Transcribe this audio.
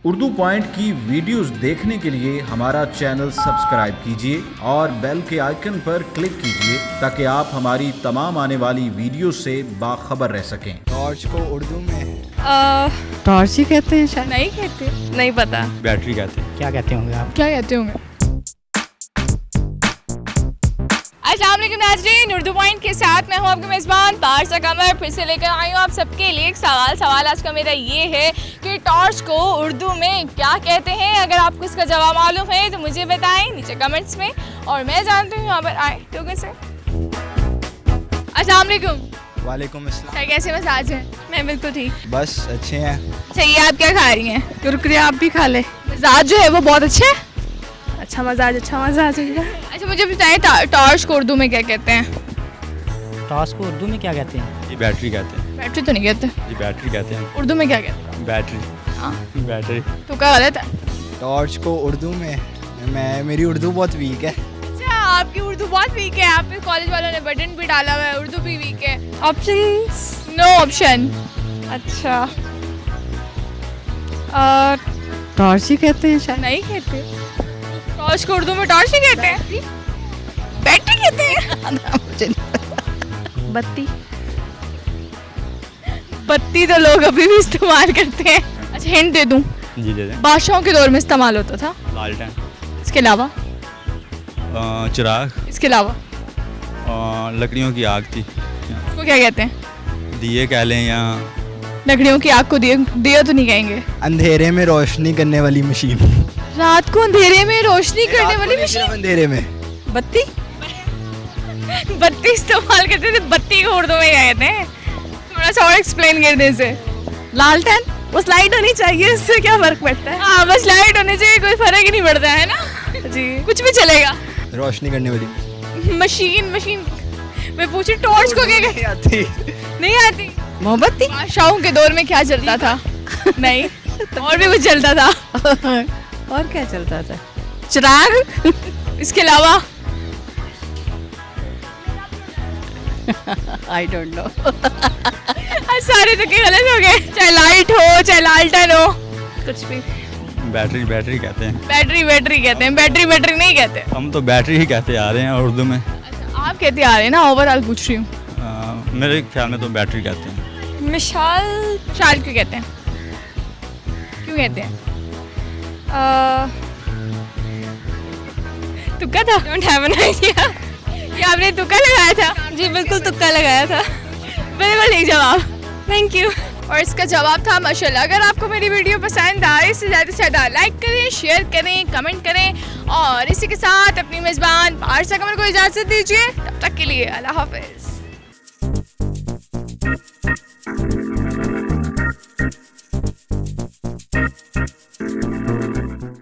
Urdu point की videos देखने के लिए हमारा चैनल सब्सक्राइब कीजिए और बेल के आइकन पर क्लिक कीजिए ताकि आप हमारी तमाम आने वाली वीडियो से बाखबर रह सकें। टॉर्च को उर्दू में टॉर्च ही कहते हैं शायद। नहीं कहते, नहीं पता। बैटरी कहते हैं। क्या कहते होंगे आप? क्या कहते होंगे? अस्सलाम वालेकुम नाज़रीन, उर्दू पॉइंट के साथ मैं हूँ आपके मेज़बान पारसा कमर। फिर से लेकर आई हूँ आप सबके लिए एक सवाल आज का मेरा ये है कि टॉर्च को उर्दू में क्या कहते हैं। अगर आपको इसका जवाब मालूम है तो मुझे बताएं नीचे कमेंट्स में, और मैं जानती हूँ यहाँ पर आए लोगों से। अस्सलाम वालेकुम। वालेकुम अस्सलाम। सर कैसे मसाज हैं? मैं बिल्कुल ठीक। बस अच्छे हैं। अच्छा, ये आप क्या खा रही हैं? कुरकुरे आप भी खा ले। मसाज जो है वो बहुत अच्छा है। अच्छा मजाज अच्छा मुझे बताएं टॉर्च को उर्दू में क्या कहते हैं? टॉर्च को उर्दू में क्या कहते हैं? ये बैटरी कहते हैं। बैटरी तो नहीं कहते। ये बैटरी कहते हैं। उर्दू में क्या कहते हैं? बैटरी। हाँ। बैटरी। तो क्या गलत है? टॉर्च को उर्दू में मेरी उर्दू बहुत वीक है। अच्छा, आपकी उर्दू बहुत वीक है। आप पे कॉलेज वालों ने बटन भी डाला हुआ है, उर्दू भी वीक है। ऑप्शंस? No option. अच्छा टॉर्च ही कहते हैं शायद। नहीं कहते। टॉर्च को उर्दू में टॉर्च ही कहते हैं। बैटरी कहते हैं। बत्ती। बत्ती तो लोग अभी भी इस्तेमाल करते हैं। अच्छा हिंट दे दूं, जी दे दें। बादशाहों के दौर में इस्तेमाल होता था। लालटेन। इसके अलावा? चिराग। इसके अलावा लकड़ियों की आग थी। उसको क्या कहते हैं? दिए कह लें या लकड़ियों की आग को दिया तो नहीं कहेंगे। अंधेरे में रोशनी करने वाली मशीन। रात को अंधेरे में रोशनी करने वाली मशीन। अंधेरे में बत्ती। बत्ती इस्तेमाल करते थे। बत्ती को उर्दू में क्या कहते हैं? थोड़ा सा और एक्सप्लेन कर दे इसे। लालटेन। बस लाइट होनी चाहिए, इससे क्या फर्क पड़ता है? हाँ बस लाइट होने से कोई फर्क ही नहीं पड़ता है ना जी, कुछ भी चलेगा। रोशनी करने वाली मशीन। मैं पूछी टॉर्च को क्या कहते? आती नहीं आती। मोमबत्ती। बादशाहों के दौर में क्या चलता था? नहीं, और भी कुछ चलता था। और क्या चलता था? चिराग। इसके अलावा आई डोंट नो। सारे तो क्या गलत हो गए। चाहे लाइट हो चाहे लालटेन हो, कुछ भी। बैटरी कहते हैं। बैटरी कहते हैं। बैटरी नहीं कहते। हम तो बैटरी ही कहते आ रहे हैं उर्दू में। अच्छा, आप कहते आ रहे हैं ना, ओवरऑल पूछ रही हूँ। मेरे ख्याल में तो बैटरी कहते हैं। मिसाल क्यों कहते हैं? क्यों कहते हैं? तुक्का था? Don't have an idea. क्या आपने तुक्का लगाया था? जी बिल्कुल तुक्का लगाया था। बिल्कुल ठीक जवाब, थैंक यू। और इसका जवाब था माशाल्लाह। अगर आपको मेरी वीडियो पसंद आए इसे ज़्यादा से ज़्यादा लाइक करें, शेयर करें, कमेंट करें, और इसी के साथ अपनी मेज़बान पारसा कमर को इजाज़त दीजिए। तब तक के लिए अल्लाह हाफ़िज़।